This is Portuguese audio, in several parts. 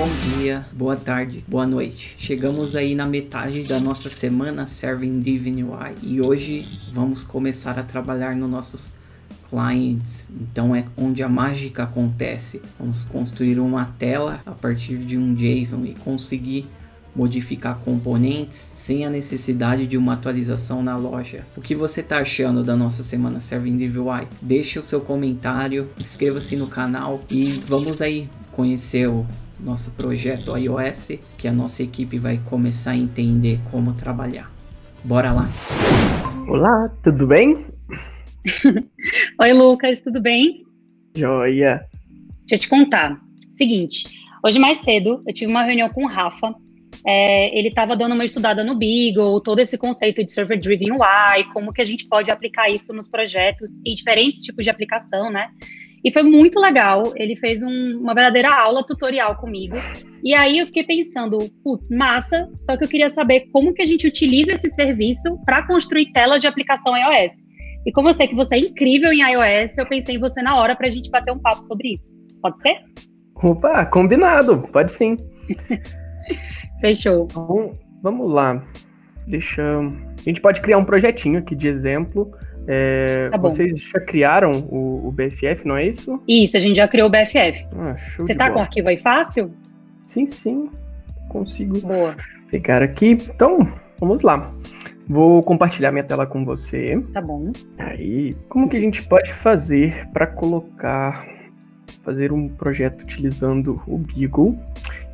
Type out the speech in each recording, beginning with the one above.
Bom dia, boa tarde, boa noite. Chegamos aí na metade da nossa semana Serving Driven UI e hoje vamos começar a trabalhar nos nossos clients. Então é onde a mágica acontece. Vamos construir uma tela a partir de um JSON e conseguir modificar componentes sem a necessidade de uma atualização na loja. O que você está achando da nossa semana Serving Driven UI? Deixe o seu comentário, inscreva-se no canal e vamos aí conhecer o nosso projeto iOS, que a nossa equipe vai começar a entender como trabalhar. Bora lá! Olá, tudo bem? Oi, Lucas, tudo bem? Joia! Deixa eu te contar. Seguinte, hoje mais cedo eu tive uma reunião com o Rafa. Ele estava dando uma estudada no Beagle, todo esse conceito de Server Driven UI, como que a gente pode aplicar isso nos projetos em diferentes tipos de aplicação, né? E foi muito legal, ele fez uma verdadeira aula tutorial comigo. E aí eu fiquei pensando, putz, massa, só que eu queria saber como que a gente utiliza esse serviço para construir telas de aplicação iOS. E como eu sei que você é incrível em iOS, eu pensei em você na hora para a gente bater um papo sobre isso. Pode ser? Opa, combinado, pode sim. Fechou. Então, vamos lá. A gente pode criar um projetinho aqui de exemplo. Tá bom. Vocês já criaram o BFF, não é isso? Isso, a gente já criou o BFF. Show Você de tá bola. com o arquivo aí fácil? Sim, consigo Boa. pegar aqui. Então, vamos lá. Vou compartilhar minha tela com você. Tá bom. Aí, como que a gente pode fazer para fazer um projeto utilizando o Beagle?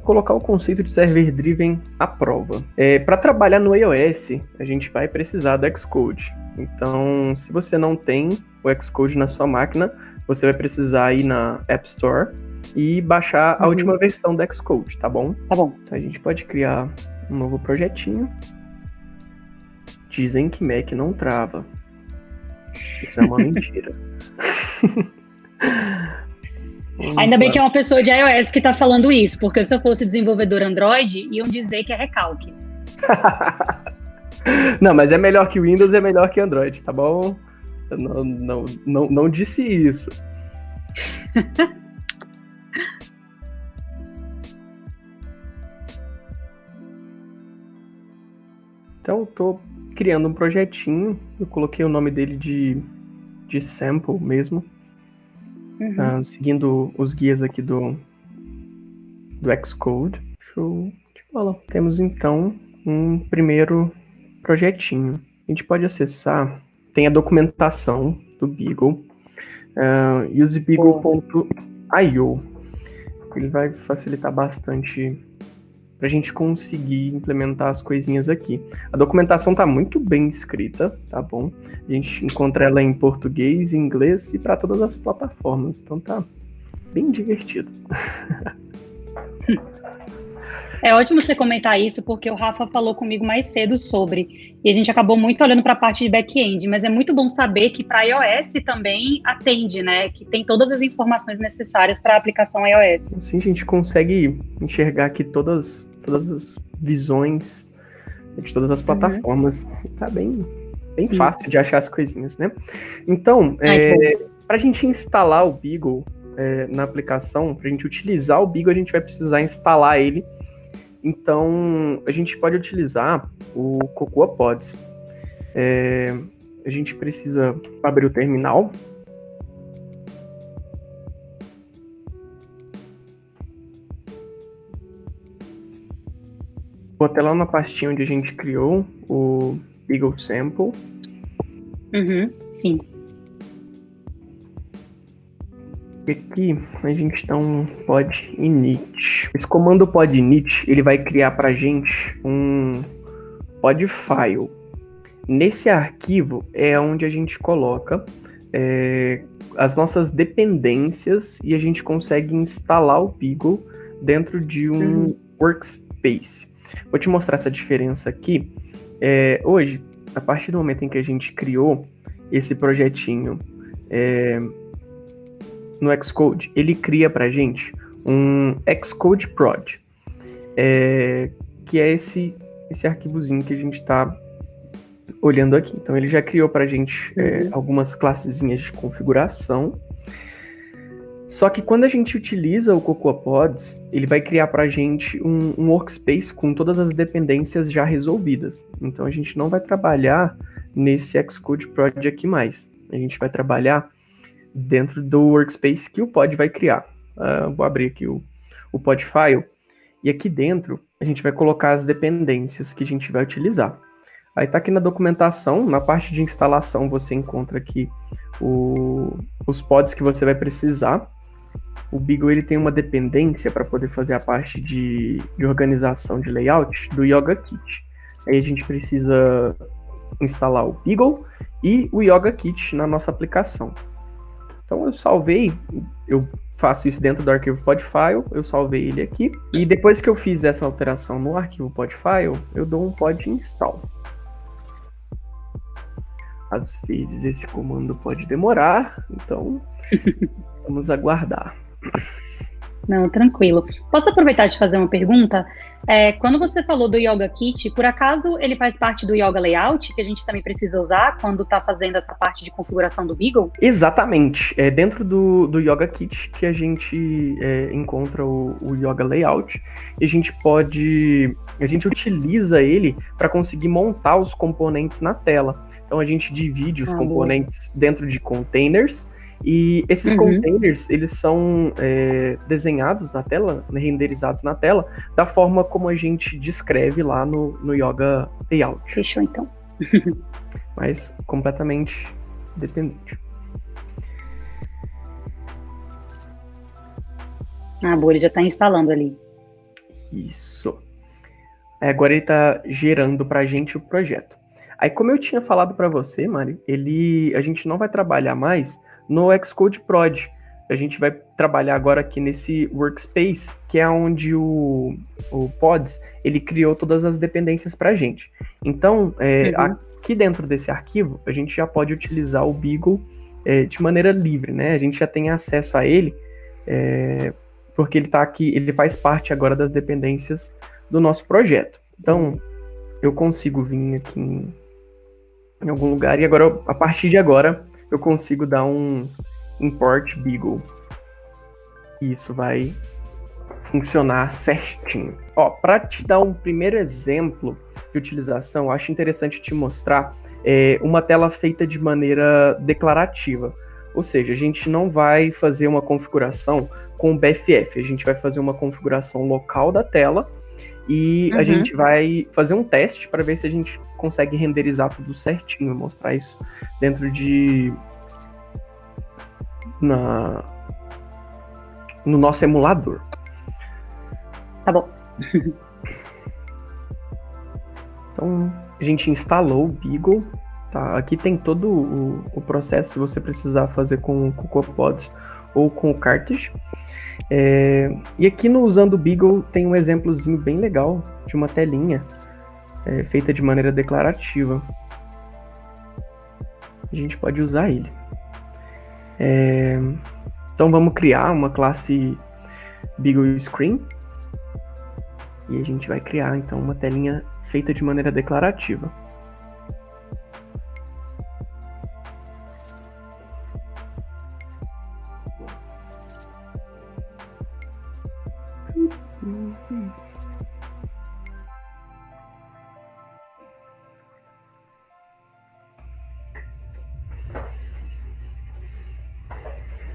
Colocar o conceito de Server Driven à prova. Para trabalhar no iOS, a gente vai precisar do Xcode. Então, se você não tem o Xcode na sua máquina, você vai precisar ir na App Store e baixar a última versão do Xcode, tá bom? Tá bom. Então, a gente pode criar um novo projetinho. Dizem que Mac não trava. Isso é uma mentira. Ainda bem que é uma pessoa de iOS que tá falando isso, porque se eu fosse desenvolvedor Android, iam dizer que é recalque. Não, mas é melhor que Windows, é melhor que Android, tá bom? Eu não disse isso. Então, eu tô criando um projetinho, eu coloquei o nome dele de sample mesmo. Seguindo os guias aqui do Xcode. Show de bola. Temos então um primeiro projetinho. A gente pode acessar, tem a documentação do Beagle, usebeagle.io. Ele vai facilitar bastante para a gente conseguir implementar as coisinhas aqui. A documentação está muito bem escrita, tá bom? A gente encontra ela em português, inglês e para todas as plataformas. Então tá bem divertido. É ótimo você comentar isso, porque o Rafa falou comigo mais cedo sobre, e a gente acabou muito olhando para a parte de back-end, mas é muito bom saber que para iOS também atende, né? Que tem todas as informações necessárias para a aplicação iOS. Assim a gente consegue enxergar aqui todas as visões de todas as plataformas. Tá bem fácil de achar as coisinhas, né? Então, para a gente instalar o Beagle na aplicação, para a gente utilizar o Beagle, a gente vai precisar instalar ele. Então, a gente pode utilizar o Cocoa Pods. A gente precisa abrir o terminal. Vou até lá na pastinha onde a gente criou o Beagle Sample. Sim. E aqui a gente dá um pod init. Esse comando pod init, ele vai criar pra gente um pod file. Nesse arquivo é onde a gente coloca as nossas dependências e a gente consegue instalar o Beagle dentro de um workspace. Vou te mostrar essa diferença aqui. Hoje, a partir do momento em que a gente criou esse projetinho no Xcode, ele cria pra gente um Xcode prod, que é esse arquivozinho que a gente está olhando aqui. Então ele já criou pra gente algumas classezinhas de configuração Só que quando a gente utiliza o CocoaPods, ele vai criar para a gente um workspace com todas as dependências já resolvidas. Então a gente não vai trabalhar nesse Xcode Project aqui mais. A gente vai trabalhar dentro do workspace que o pod vai criar. Vou abrir aqui o pod file. E aqui dentro a gente vai colocar as dependências que a gente vai utilizar. Aí tá aqui na documentação, na parte de instalação você encontra aqui os pods que você vai precisar. O Beagle ele tem uma dependência para poder fazer a parte de organização de layout do Yoga Kit. Aí a gente precisa instalar o Beagle e o Yoga Kit na nossa aplicação. Então eu salvei, eu faço isso dentro do arquivo podfile, eu salvei ele aqui, e depois que eu fiz essa alteração no arquivo podfile, eu dou um pod install. Às vezes esse comando pode demorar, então vamos aguardar. Não, tranquilo. Posso aproveitar de fazer uma pergunta? Quando você falou do Yoga Kit, por acaso ele faz parte do Yoga Layout, que a gente também precisa usar quando está fazendo essa parte de configuração do Beagle? Exatamente. É dentro do Yoga Kit que a gente encontra o Yoga Layout, e a gente utiliza ele para conseguir montar os componentes na tela. Então a gente divide os componentes dentro de containers, e esses containers, eles são desenhados na tela, renderizados na tela, da forma como a gente descreve lá no Yoga Layout. Fechou, então. Mas completamente dependente. Boa, ele já está instalando ali. Isso. Agora ele está gerando para a gente o projeto. Aí, como eu tinha falado para você, Mari, a gente não vai trabalhar mais no Xcode Prod. A gente vai trabalhar agora aqui nesse workspace, que é onde o Pods, ele criou todas as dependências para a gente. Então, aqui dentro desse arquivo, a gente já pode utilizar o Beagle de maneira livre, né? A gente já tem acesso a ele, porque ele está aqui, ele faz parte agora das dependências do nosso projeto. Então, eu consigo vir aqui em algum lugar, e agora, a partir de agora, eu consigo dar um import Beagle. E isso vai funcionar certinho. Ó, para te dar um primeiro exemplo de utilização, eu acho interessante te mostrar uma tela feita de maneira declarativa. Ou seja, a gente não vai fazer uma configuração com o BFF, a gente vai fazer uma configuração local da tela, e a gente vai fazer um teste para ver se a gente consegue renderizar tudo certinho, mostrar isso dentro no nosso emulador. Tá bom. Então, a gente instalou o Beagle, tá? Aqui tem todo o processo, se você precisar fazer com o CocoaPods ou com o Carthage. E aqui no Usando o Beagle tem um exemplozinho bem legal de uma telinha feita de maneira declarativa. A gente pode usar ele. Então vamos criar uma classe Beagle Screen, e a gente vai criar então uma telinha feita de maneira declarativa.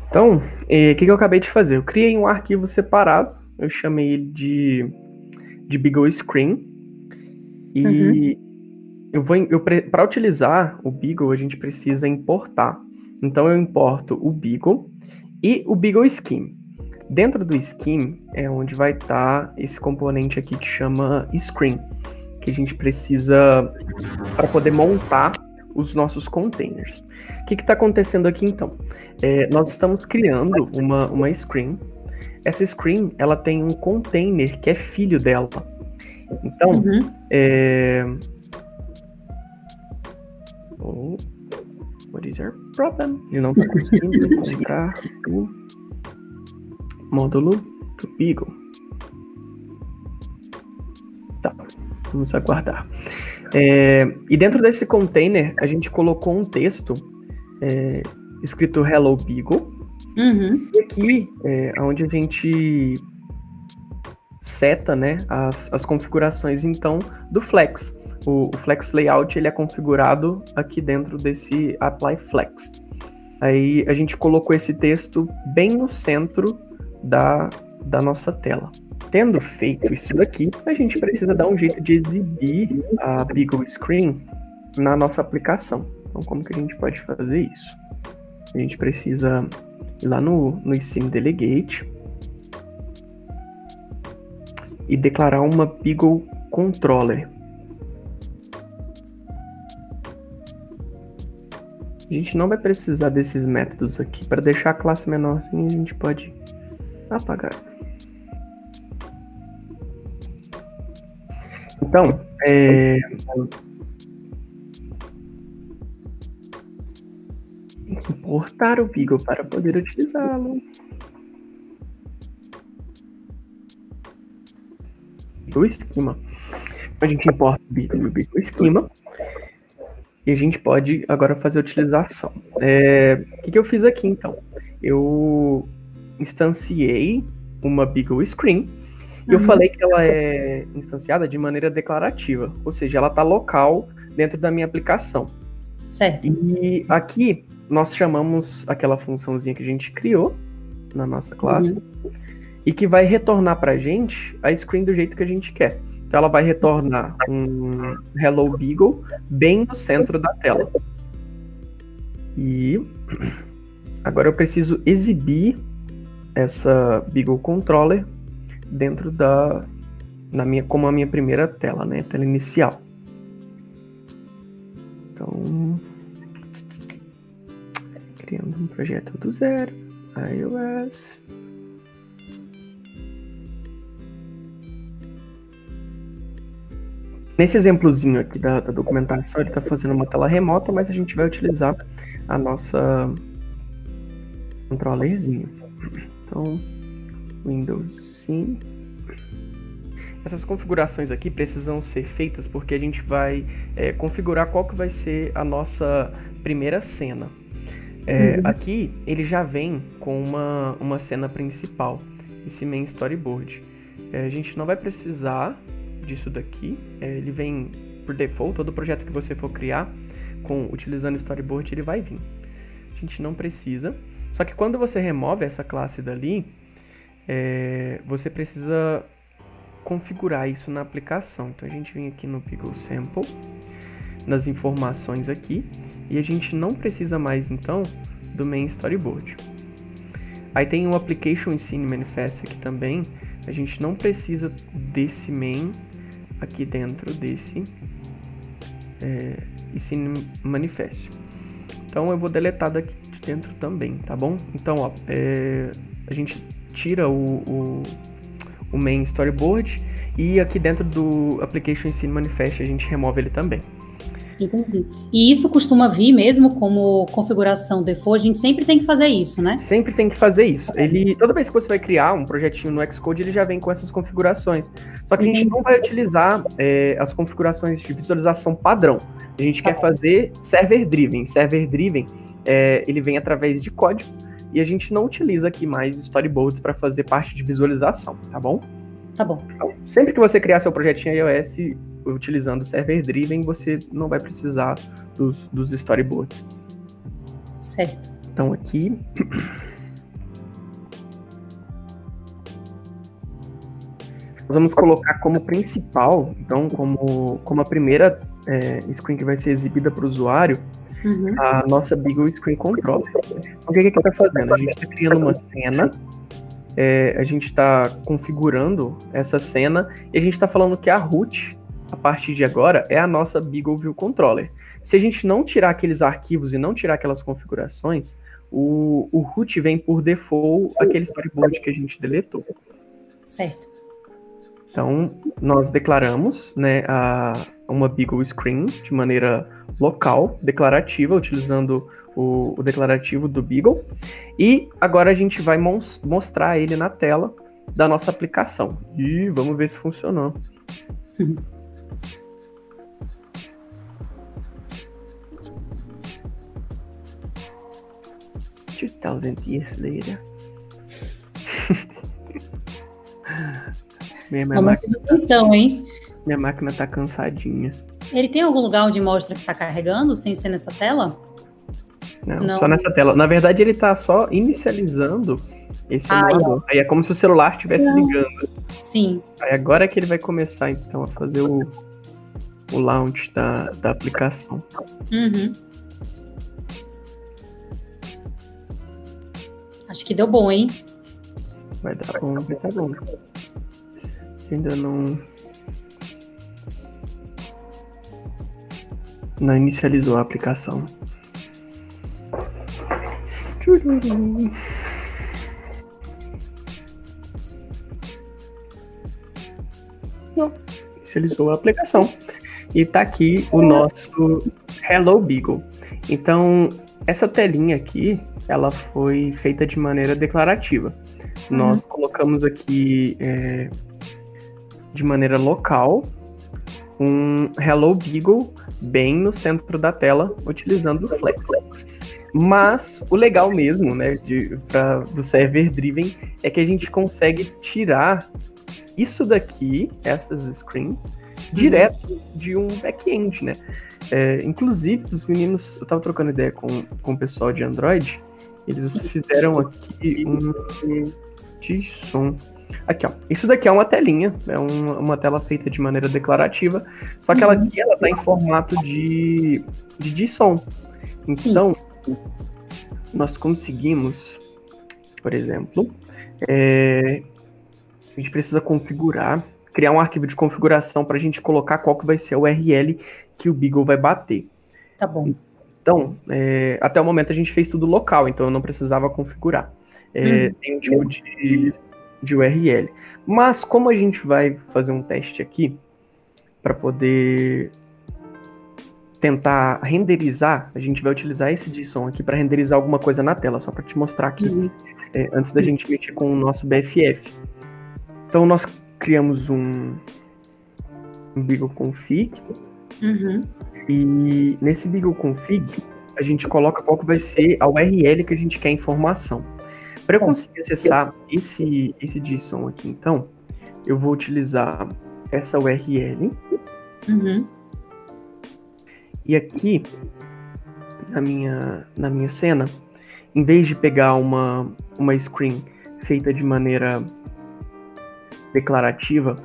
Então, o que eu acabei de fazer? Eu criei um arquivo separado, eu chamei ele de Beagle Screen, e para utilizar o Beagle, a gente precisa importar. Então, eu importo o Beagle e o Beagle Scheme. Dentro do Scheme é onde vai estar esse componente aqui que chama Screen, que a gente precisa para poder montar os nossos containers. O que está acontecendo aqui então? Nós estamos criando uma screen. Essa screen, ela tem um container que é filho dela. Então, what is your problem? Ele não está conseguindo configurar o módulo do Beagle. Tá, vamos aguardar. E dentro desse container, a gente colocou um texto escrito Hello Beagle, E aqui é onde a gente seta, né, as configurações, então, do Flex. O Flex Layout, ele é configurado aqui dentro desse Apply Flex. Aí a gente colocou esse texto bem no centro da nossa tela. Tendo feito isso daqui, a gente precisa dar um jeito de exibir a Beagle Screen na nossa aplicação. Então, como que a gente pode fazer isso? A gente precisa ir lá no Scene Delegate e declarar uma Beagle Controller. A gente não vai precisar desses métodos aqui. Para deixar a classe menorzinha, a gente pode apagar. Então, tem que importar o Beagle para poder utilizá-lo. O esquema. A gente importa o Beagle esquema. E a gente pode agora fazer a utilização. O que eu fiz aqui, então? Eu instanciei uma Beagle Screen e eu falei que ela é instanciada de maneira declarativa, ou seja, ela está local dentro da minha aplicação. Certo. E aqui nós chamamos aquela funçãozinha que a gente criou na nossa classe e que vai retornar para a gente a screen do jeito que a gente quer. Então ela vai retornar um Hello Beagle bem no centro da tela. E agora eu preciso exibir essa Beagle Controller dentro como a minha primeira tela, né? Tela inicial. Então, criando um projeto do zero, iOS. Nesse exemplozinho aqui da documentação, ele está fazendo uma tela remota, mas a gente vai utilizar a nossa controllerzinho. Então, Windows Sim. Essas configurações aqui precisam ser feitas porque a gente vai configurar qual que vai ser a nossa primeira cena. Aqui, ele já vem com uma cena principal, esse main storyboard. A gente não vai precisar disso daqui, ele vem por default, todo projeto que você for criar utilizando storyboard, ele vai vir. A gente não precisa, só que quando você remove essa classe dali, você precisa configurar isso na aplicação. Então a gente vem aqui no Beagle Sample, nas informações aqui, e a gente não precisa mais então do main storyboard. Aí tem o Application Scene Manifest aqui também, a gente não precisa desse main aqui dentro desse Scene Manifest. Então eu vou deletar daqui de dentro também, tá bom? Então, ó, a gente tira o main storyboard e aqui dentro do Application Scene Manifest a gente remove ele também. Entendi. E isso costuma vir mesmo como configuração default? A gente sempre tem que fazer isso, né? Sempre tem que fazer isso. Toda vez que você vai criar um projetinho no Xcode, ele já vem com essas configurações. Só que a gente não vai utilizar as configurações de visualização padrão. A gente quer fazer server-driven. Server-driven, ele vem através de código e a gente não utiliza aqui mais storyboards para fazer parte de visualização, tá bom? Tá bom. Então, sempre que você criar seu projetinho iOS utilizando server-driven, você não vai precisar dos storyboards. Certo. Então aqui nós vamos colocar como principal, então como a primeira screen que vai ser exibida para o usuário, a nossa Beagle Screen Controller. Então, o que a gente está fazendo? A gente está criando uma cena, a gente está configurando essa cena e a gente está falando que a root, a partir de agora, é a nossa Beagle View Controller. Se a gente não tirar aqueles arquivos e não tirar aquelas configurações, o root vem por default aquele storyboard que a gente deletou. Certo. Então, nós declaramos, né, uma Beagle Screen de maneira local, declarativa, utilizando o declarativo do Beagle. E agora a gente vai mostrar ele na tela da nossa aplicação. E vamos ver se funcionou. 2000 years later. Minha Atenção, hein? Minha máquina tá cansadinha. Ele tem algum lugar onde mostra que tá carregando, sem ser nessa tela? Não, só nessa tela. Na verdade, ele tá só inicializando esse emulador. Aí é como se o celular estivesse ligando. Sim. Aí agora é que ele vai começar, então, a fazer o launch da aplicação. Uhum. Acho que deu bom, hein? Vai dar bom, vai dar bom. Ainda não inicializou a aplicação. Não, inicializou a aplicação. E tá aqui o nosso Hello Beagle. Então, essa telinha aqui, ela foi feita de maneira declarativa. Nós colocamos aqui de maneira local um Hello Beagle bem no centro da tela, utilizando o Flex. Mas o legal mesmo, né, do server driven, é que a gente consegue tirar isso daqui, essas screens, direto de um back-end, né? Inclusive, os meninos, eu tava trocando ideia com o pessoal de Android, eles fizeram aqui um JSON. Aqui, ó. Isso daqui é uma telinha, é uma tela feita de maneira declarativa, só que ela aqui ela tá em formato de JSON. Então, nós conseguimos, por exemplo, a gente precisa criar um arquivo de configuração para a gente colocar qual que vai ser a URL que o Beagle vai bater. Tá bom. Então, até o momento a gente fez tudo local, então eu não precisava configurar. Tem um tipo de URL. Mas como a gente vai fazer um teste aqui para poder tentar renderizar, a gente vai utilizar esse JSON aqui para renderizar alguma coisa na tela, só para te mostrar aqui, antes da gente mexer com o nosso BFF. Então nós criamos um Beagle config, e nesse Beagle config a gente coloca qual que vai ser a URL que a gente quer informação. Para eu conseguir acessar esse JSON aqui, então, eu vou utilizar essa URL. E aqui, na minha cena, em vez de pegar uma screen feita de maneira declarativa,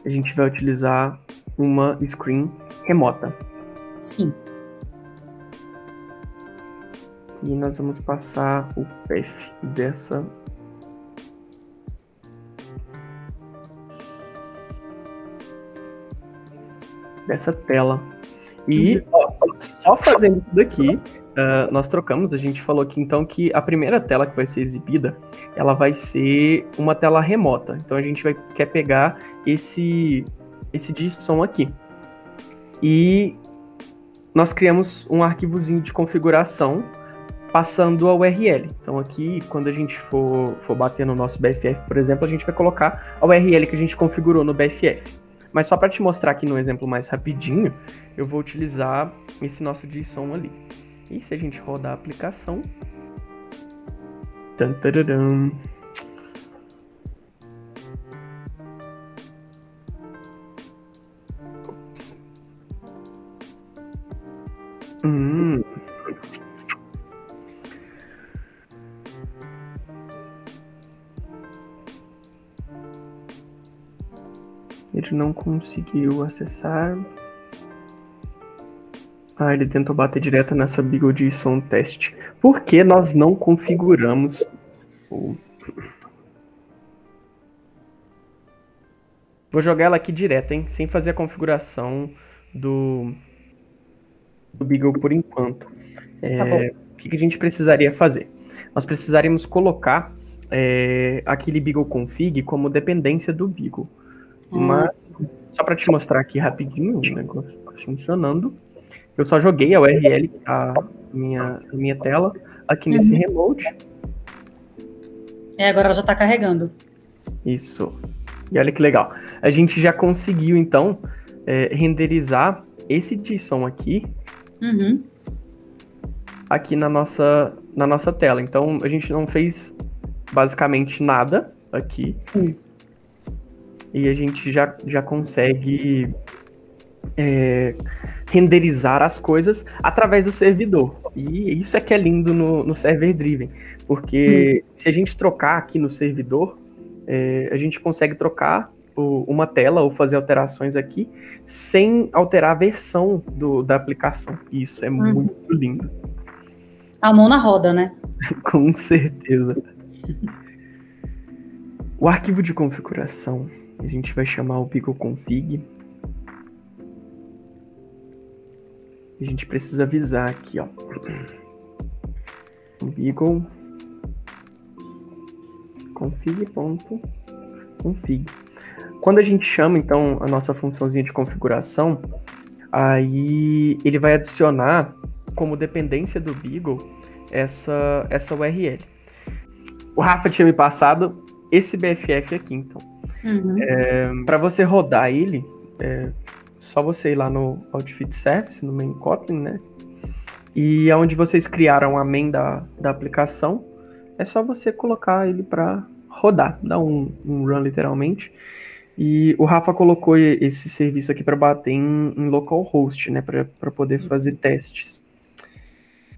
a gente vai utilizar uma screen remota. Sim. E nós vamos passar o path dessa tela. E só fazendo isso daqui, nós trocamos, a gente falou aqui então que a primeira tela que vai ser exibida, ela vai ser uma tela remota. Então a gente quer pegar esse JSON aqui. E nós criamos um arquivozinho de configuração passando a URL. Então aqui, quando a gente for bater no nosso BFF, por exemplo, a gente vai colocar a URL que a gente configurou no BFF. Mas só para te mostrar aqui no exemplo mais rapidinho, eu vou utilizar esse nosso JSON ali. E se a gente rodar a aplicação... Tantararam. Ele não conseguiu acessar. Ele tentou bater direto nessa Beagle JSON test. Por que nós não configuramos o... Vou jogar ela aqui direto, hein? Sem fazer a configuração do Beagle por enquanto. O que a gente precisaria fazer? Nós precisaríamos colocar aquele Beagle config como dependência do Beagle. Mas, só para te mostrar aqui rapidinho o negócio funcionando, eu só joguei a URL na minha tela, aqui nesse remote. Agora ela já está carregando. Isso. E olha que legal. A gente já conseguiu, então, renderizar esse JSON aqui, aqui na nossa na nossa tela. Então, a gente não fez basicamente nada aqui. Sim. E a gente já consegue renderizar as coisas através do servidor. E isso é que é lindo no Server Driven. Porque se a gente trocar aqui no servidor, a gente consegue trocar uma tela ou fazer alterações aqui sem alterar a versão da aplicação. Isso é muito lindo. A mão na roda, né? Com certeza. O arquivo de configuração, a gente vai chamar o BeagleConfig. A gente precisa avisar aqui, ó. BeagleConfig.config. Quando a gente chama, então, a nossa funçãozinha de configuração, aí ele vai adicionar como dependência do Beagle essa URL. O Rafa tinha me passado esse BFF aqui, então. Para você rodar ele, só você ir lá no Outfit Service, no main Kotlin, né? E onde vocês criaram a main da aplicação, é só você colocar ele para rodar, dar um run literalmente. E o Rafa colocou esse serviço aqui para bater em localhost, né? Para poder fazer testes.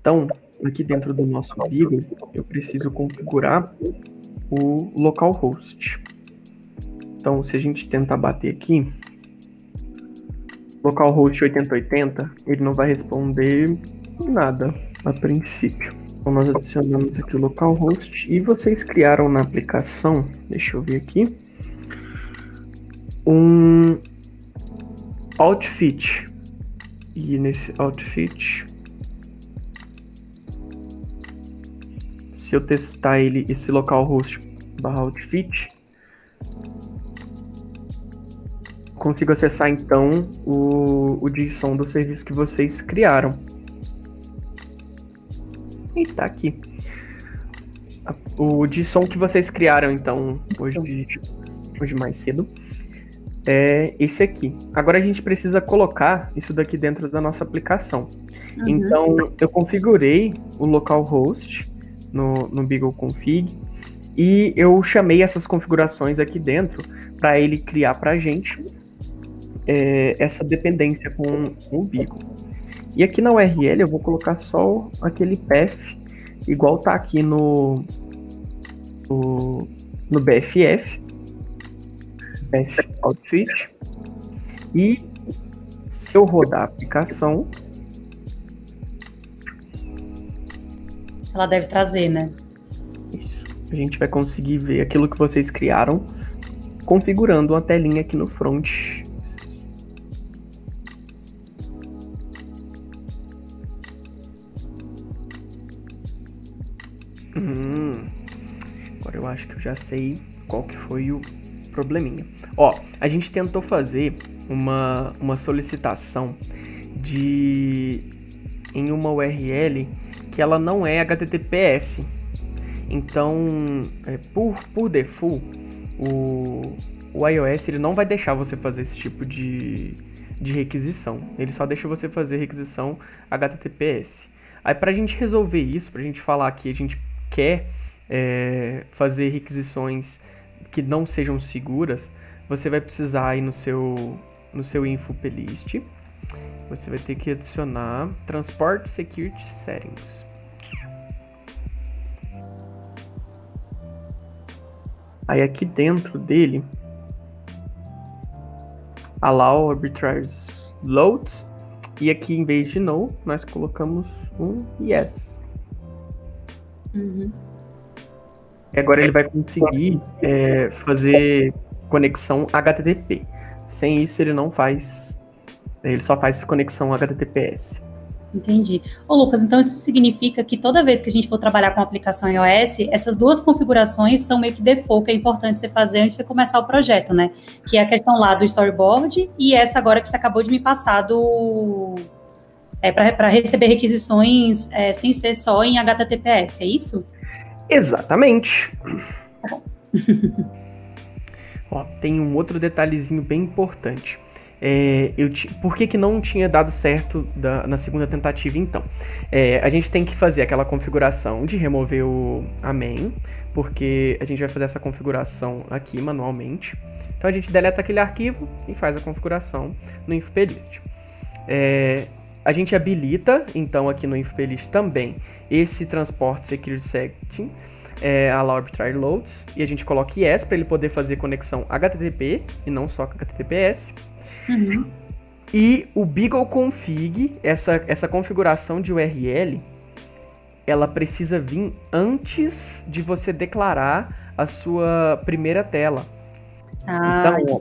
Então, aqui dentro do nosso Beagle, eu preciso configurar o localhost. Então, se a gente tentar bater aqui, localhost 8080, ele não vai responder nada a princípio. Então, nós adicionamos aqui o localhost e vocês criaram na aplicação, deixa eu ver aqui, um outfit. E nesse outfit, se eu testar esse localhost /outfit, consigo acessar então o JSON do serviço que vocês criaram. E tá aqui. O JSON que vocês criaram então hoje mais cedo é esse aqui. Agora a gente precisa colocar isso daqui dentro da nossa aplicação. Então eu configurei o localhost no BeagleConfig e eu chamei essas configurações aqui dentro para ele criar para a gente essa dependência com o Beagle. E aqui na URL eu vou colocar só aquele path, igual tá aqui no BFF, outfit. E se eu rodar a aplicação, ela deve trazer, né? Isso. A gente vai conseguir ver aquilo que vocês criaram, configurando uma telinha aqui no front. Agora eu acho que eu já sei qual que foi o probleminha. Ó, a gente tentou fazer uma solicitação em uma URL que ela não é HTTPS. Então, por default, o iOS ele não vai deixar você fazer esse tipo de requisição. Ele só deixa você fazer requisição HTTPS. Aí, pra gente resolver isso, pra gente falar que a gente quer fazer requisições que não sejam seguras, você vai precisar ir no seu info plist. Você vai ter que adicionar Transport Security Settings. Aí aqui dentro dele, Allow Arbitrary Loads. E aqui em vez de No, nós colocamos um Yes. E agora ele vai conseguir fazer conexão HTTP. Sem isso ele não faz. Ele só faz conexão HTTPS. Entendi. Ô, Lucas, então isso significa que toda vez que a gente for trabalhar com a aplicação iOS, essas duas configurações são meio que default, que é importante você fazer antes de você começar o projeto, né? Que é a questão lá do storyboard e essa agora que você acabou de me passar para receber requisições sem ser só em HTTPS, é isso? Exatamente. Ó, tem um outro detalhezinho bem importante. Por que não tinha dado certo na segunda tentativa, então? A gente tem que fazer aquela configuração de remover a main, porque a gente vai fazer essa configuração aqui manualmente. Então a gente deleta aquele arquivo e faz a configuração no InfPList. A gente habilita, então, aqui no InfPList também, esse Transport Security Setting, Allow Arbitrary Loads, e a gente coloca yes para ele poder fazer conexão HTTP e não só HTTPS. Uhum. E o Beagle Config, essa configuração de URL, ela precisa vir antes de você declarar a sua primeira tela. Então,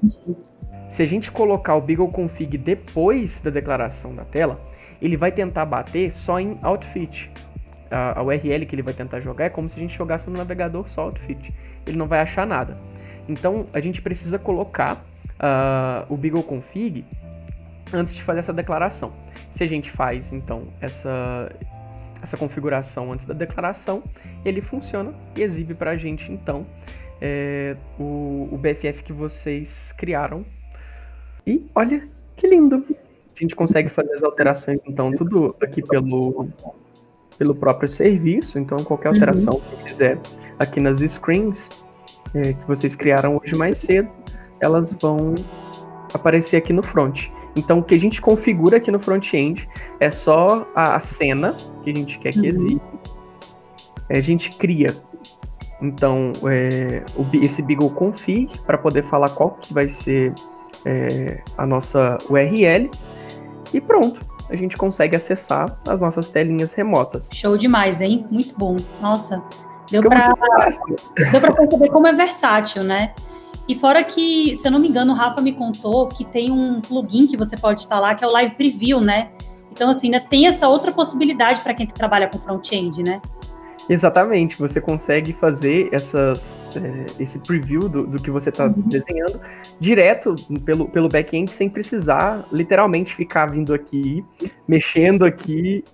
se a gente colocar o Beagle Config depois da declaração da tela, ele vai tentar bater só em Outfit. A URL que ele vai tentar jogar é como se a gente jogasse no navegador só Outfit. Ele não vai achar nada. Então, a gente precisa colocar o Beagle Config antes de fazer essa declaração. Se a gente faz, então, essa configuração antes da declaração, ele funciona e exibe pra gente, então, o BFF que vocês criaram. E olha que lindo! A gente consegue fazer as alterações, então, tudo aqui pelo próprio serviço. Então, qualquer alteração que quiser aqui nas screens que vocês criaram hoje mais cedo, elas vão aparecer aqui no front. Então, o que a gente configura aqui no front-end é só a cena que a gente quer que exiba. A gente cria, então, esse Beagle Config para poder falar qual que vai ser a nossa URL. E pronto, a gente consegue acessar as nossas telinhas remotas. Show demais, hein? Muito bom. Nossa, deu para perceber como é versátil, né? E fora que, se eu não me engano, o Rafa me contou que tem um plugin que você pode instalar, que é o Live Preview, né? Então, assim, ainda tem essa outra possibilidade para quem trabalha com front-end, né? Exatamente, você consegue fazer esse preview do que você está desenhando direto pelo back-end, sem precisar literalmente ficar vindo aqui, mexendo aqui,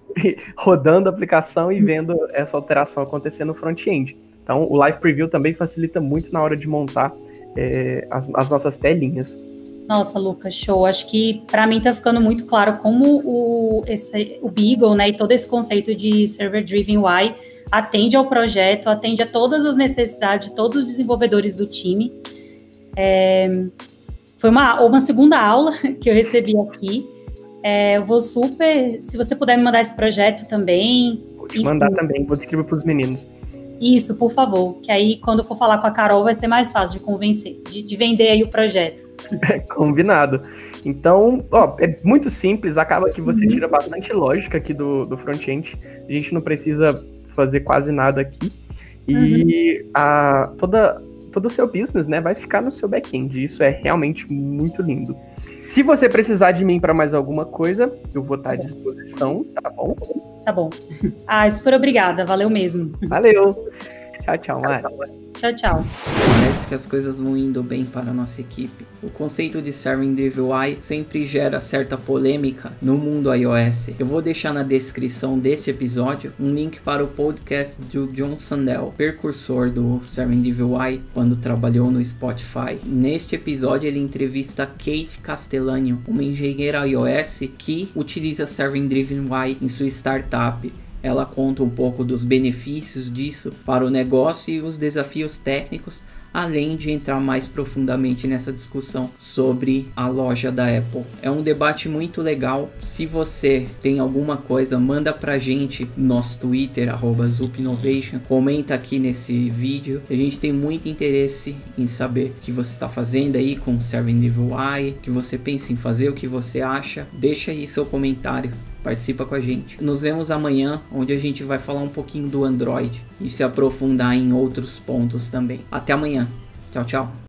rodando a aplicação e vendo essa alteração acontecer no front-end. Então, o Live Preview também facilita muito na hora de montar as nossas telinhas. Nossa, Lucas, show. Acho que para mim tá ficando muito claro como o Beagle, né, e todo esse conceito de Server Driven UI atende ao projeto, atende a todas as necessidades de todos os desenvolvedores do time. Foi uma segunda aula que eu recebi aqui. Eu vou se você puder me mandar esse projeto também. Vou te mandar também, vou descrever para os meninos. Isso, por favor, que aí quando eu for falar com a Carol vai ser mais fácil de convencer, de vender aí o projeto. Combinado. Então, é muito simples, acaba que você tira bastante lógica aqui do front-end, a gente não precisa fazer quase nada aqui, e todo o seu business, né, vai ficar no seu back-end, isso é realmente muito lindo. Se você precisar de mim para mais alguma coisa, eu vou estar à disposição, tá bom? Tá bom. Super obrigada, valeu mesmo. Valeu. Tchau, Mari. Tchau. Parece que as coisas vão indo bem para a nossa equipe. O conceito de Serving Driven UI sempre gera certa polêmica no mundo iOS. Eu vou deixar na descrição deste episódio um link para o podcast do John Sandel, precursor do Serving Driven UI, quando trabalhou no Spotify. Neste episódio ele entrevista Kate Castellano, uma engenheira iOS que utiliza Serving Driven UI em sua startup. Ela conta um pouco dos benefícios disso para o negócio e os desafios técnicos, além de entrar mais profundamente nessa discussão sobre a loja da Apple. É um debate muito legal. Se você tem alguma coisa, manda pra gente no nosso Twitter, @ZupInnovation. Comenta aqui nesse vídeo. A gente tem muito interesse em saber o que você está fazendo aí com o Serving Driven UI, o que você pensa em fazer, o que você acha. Deixa aí seu comentário. Participa com a gente. Nos vemos amanhã, onde a gente vai falar um pouquinho do Android e se aprofundar em outros pontos também. Até amanhã. Tchau.